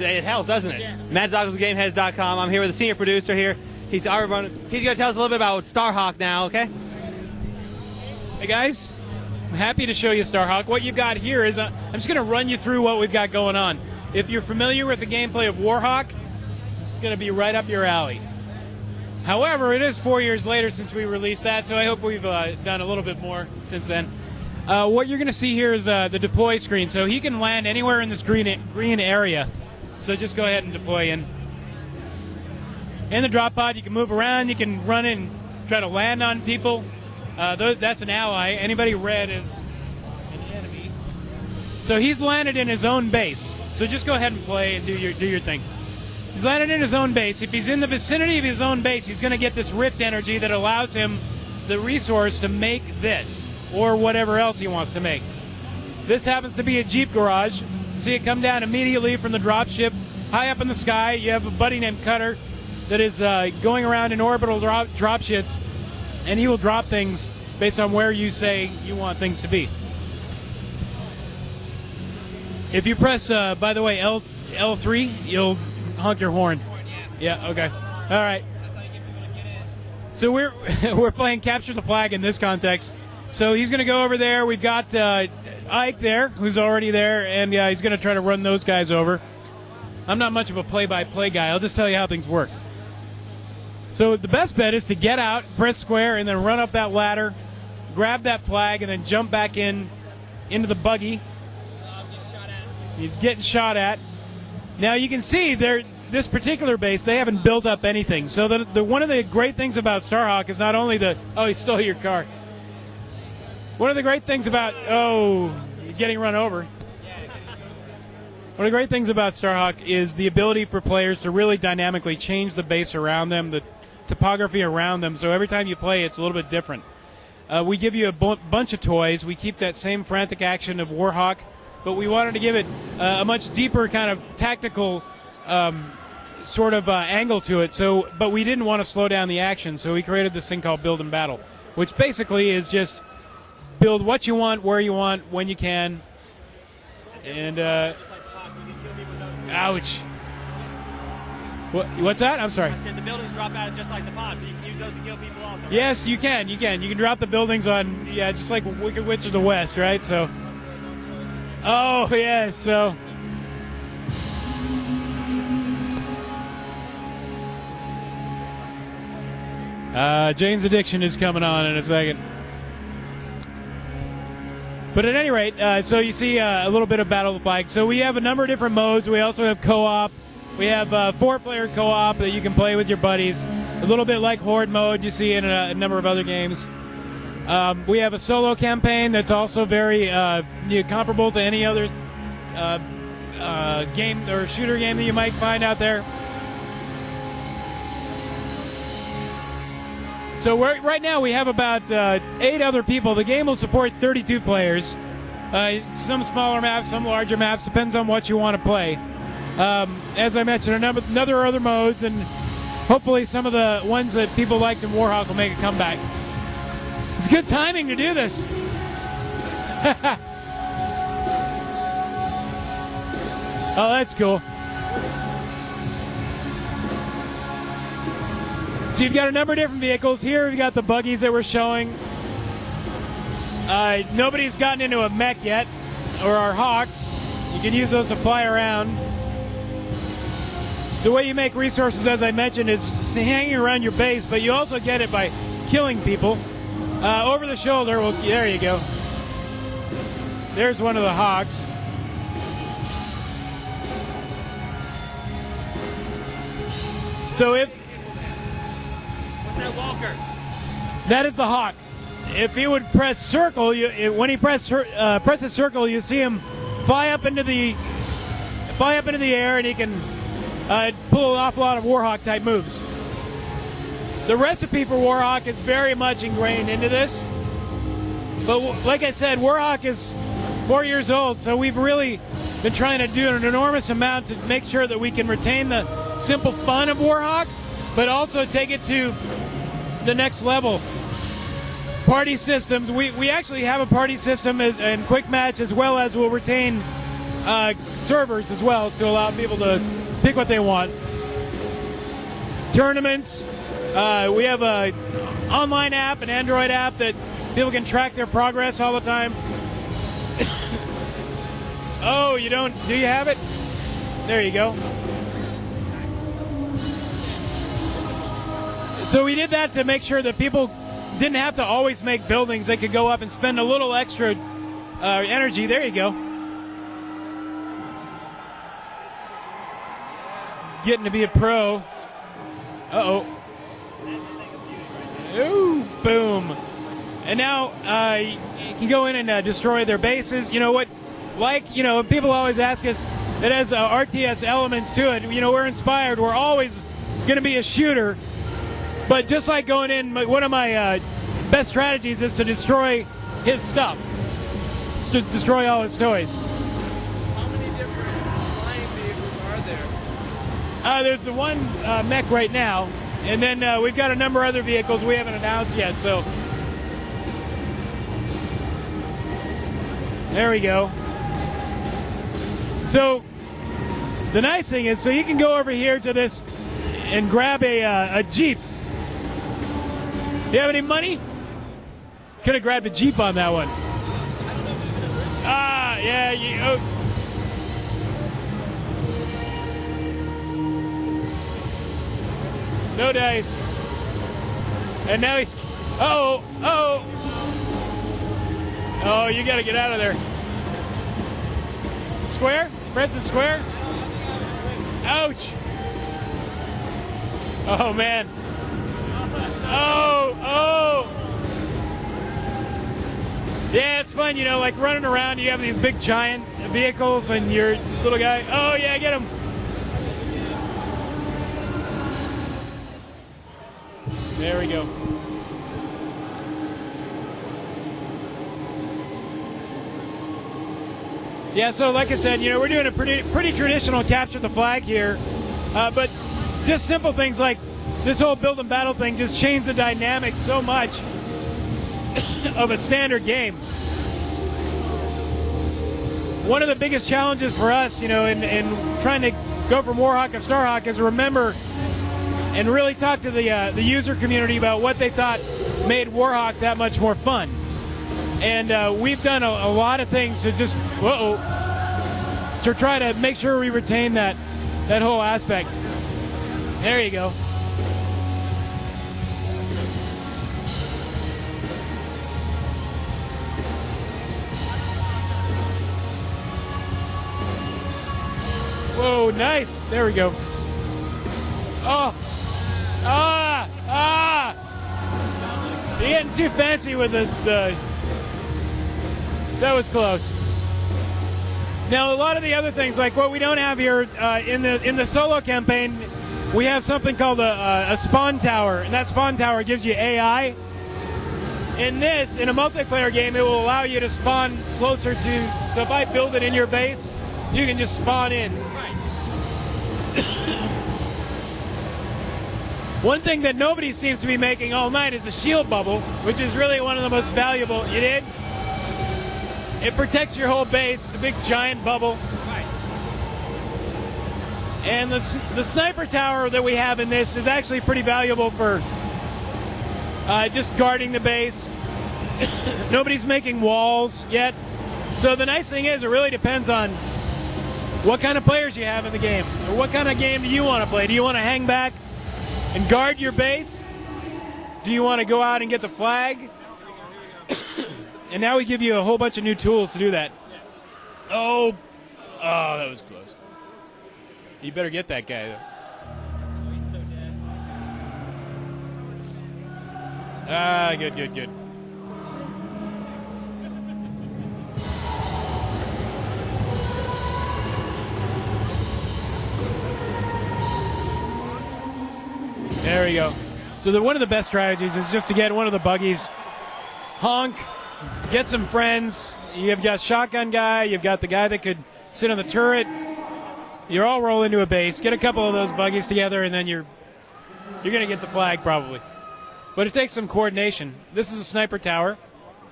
It helps, doesn't it? Yeah. MadDogsGameheads.com. I'm here with the senior producer here. He's going to tell us a little bit about StarHawk now, okay? Hey, guys. I'm happy to show you StarHawk. What you've got here is, I'm just going to run you through what we've got going on. If you're familiar with the gameplay of Warhawk, it's going to be right up your alley. However, it is 4 years later since we released that, so I hope we've done a little bit more since then. What you're going to see here is the deploy screen. So he can land anywhere in this green area. So just go ahead and deploy in. In the drop pod, you can move around. You can run in and try to land on people. That's an ally. Anybody red is an enemy. So he's landed in his own base. So just go ahead and play and do your thing. He's landed in his own base. If he's in the vicinity of his own base, he's going to get this rift energy that allows him the resource to make this or whatever else he wants to make. This happens to be a Jeep garage. See it come down immediately from the dropship. High up in the sky, you have a buddy named Cutter that is going around in orbital dropships, and he will drop things based on where you say you want things to be. If you press, by the way, L3, you'll honk your horn. Yeah, okay. All right. So we're playing Capture the Flag in this context. So he's going to go over there. We've got Ike there, who's already there, and he's going to try to run those guys over. I'm not much of a play-by-play guy. I'll just tell you how things work. So the best bet is to get out, press square, and then run up that ladder, grab that flag, and then jump back into the buggy. He's getting shot at. Now you can see this particular base, they haven't built up anything. So one of the great things about StarHawk is not only he stole your car. One of the great things about, you're getting run over. One of the great things about StarHawk is the ability for players to really dynamically change the base around them, the topography around them, so every time you play it's a little bit different. We give you a bunch of toys. We keep that same frantic action of Warhawk, but we wanted to give it a much deeper kind of tactical sort of angle to it. But we didn't want to slow down the action, so we created this thing called Build and Battle, which basically is just build what you want, where you want, when you can. And ouch. What's that? I'm sorry. I said the buildings drop out just like the pods, so you can use those to kill people also. Right? Yes, you can. You can drop the buildings on, just like Wicked Witch of the West, right? So. Oh, yeah, so. Jane's Addiction is coming on in a second. But at any rate, so you see a little bit of Battle of the Flag. So we have a number of different modes. We also have co-op. We have 4-player co-op that you can play with your buddies. A little bit like Horde mode you see in a number of other games. We have a solo campaign that's also very comparable to any other game or shooter game that you might find out there. So right now we have about 8 other people. The game will support 32 players. Some smaller maps, some larger maps, depends on what you want to play. As I mentioned, other modes, and hopefully some of the ones that people liked in Warhawk will make a comeback. It's good timing to do this. Oh, that's cool. So you've got a number of different vehicles. Here we've got the buggies that we're showing. Nobody's gotten into a mech yet, or our Hawks. You can use those to fly around. The way you make resources, as I mentioned, is hanging around your base, but you also get it by killing people. Over the shoulder, well, there you go. There's one of the Hawks. So What's that Walker? That is the Hawk. If he would press circle, when he presses circle, you see him fly up into the air, and he can pull an awful lot of Warhawk type moves. The recipe for Warhawk is very much ingrained into this. But like I said, Warhawk is 4 years old, so we've really been trying to do an enormous amount to make sure that we can retain the simple fun of Warhawk, but also take it to the next level. Party systems, we actually have a party system and quick match, as well as we'll retain servers as well to allow people to pick what they want. Tournaments. We have a online app, an Android app that people can track their progress all the time. Oh, you don't? Do you have it? There you go. So we did that to make sure that people didn't have to always make buildings. They could go up and spend a little extra energy. There you go. Getting to be a pro. Uh-oh. Ooh, boom. And now you can go in and destroy their bases. You know what? Like, you know, people always ask us, it has RTS elements to it. You know, we're inspired. We're always going to be a shooter. But just like going in, one of my best strategies is to destroy his stuff. It's to destroy all his toys. How many different flying vehicles are there? There's the one mech right now. And then we've got a number of other vehicles we haven't announced yet. So there we go. So the nice thing is, so you can go over here to this and grab a Jeep. Do you have any money? Could have grabbed a Jeep on that one. Ah, yeah. No dice. And now he's... Oh! Oh, you got to get out of there. Square? Press the square? Ouch! Oh, man. Oh! Yeah, it's fun, you know, like running around, you have these big giant vehicles and your little guy. Oh, yeah, get him. There we go. Yeah, so like I said, you know, we're doing a pretty traditional capture the flag here, but just simple things like this whole build and battle thing just changed the dynamic so much of a standard game. One of the biggest challenges for us, you know, in trying to go from Warhawk and StarHawk is to remember and really talk to the user community about what they thought made Warhawk that much more fun. And we've done a lot of things to just, to try to make sure we retain that whole aspect. There you go. Whoa, nice. There we go. Oh. You're getting too fancy with the... That was close. Now, a lot of the other things, like what we don't have here in the solo campaign, we have something called a spawn tower, and that spawn tower gives you AI. In this, in a multiplayer game, it will allow you to spawn closer to... So if I build it in your base, you can just spawn in. One thing that nobody seems to be making all night is a shield bubble, which is really one of the most valuable. You did? It protects your whole base. It's a big giant bubble. And the sniper tower that we have in this is actually pretty valuable for just guarding the base. Nobody's making walls yet. So the nice thing is, it really depends on what kind of players you have in the game, or what kind of game do you want to play. Do you want to hang back and guard your base? Do you want to go out and get the flag? And now we give you a whole bunch of new tools to do that. Oh, that was close. You better get that guy, though. Ah, good. There we go. So one of the best strategies is just to get one of the buggies, honk, get some friends. You've got shotgun guy, you've got the guy that could sit on the turret. You all roll into a base, get a couple of those buggies together, and then you're going to get the flag probably. But it takes some coordination. This is a sniper tower.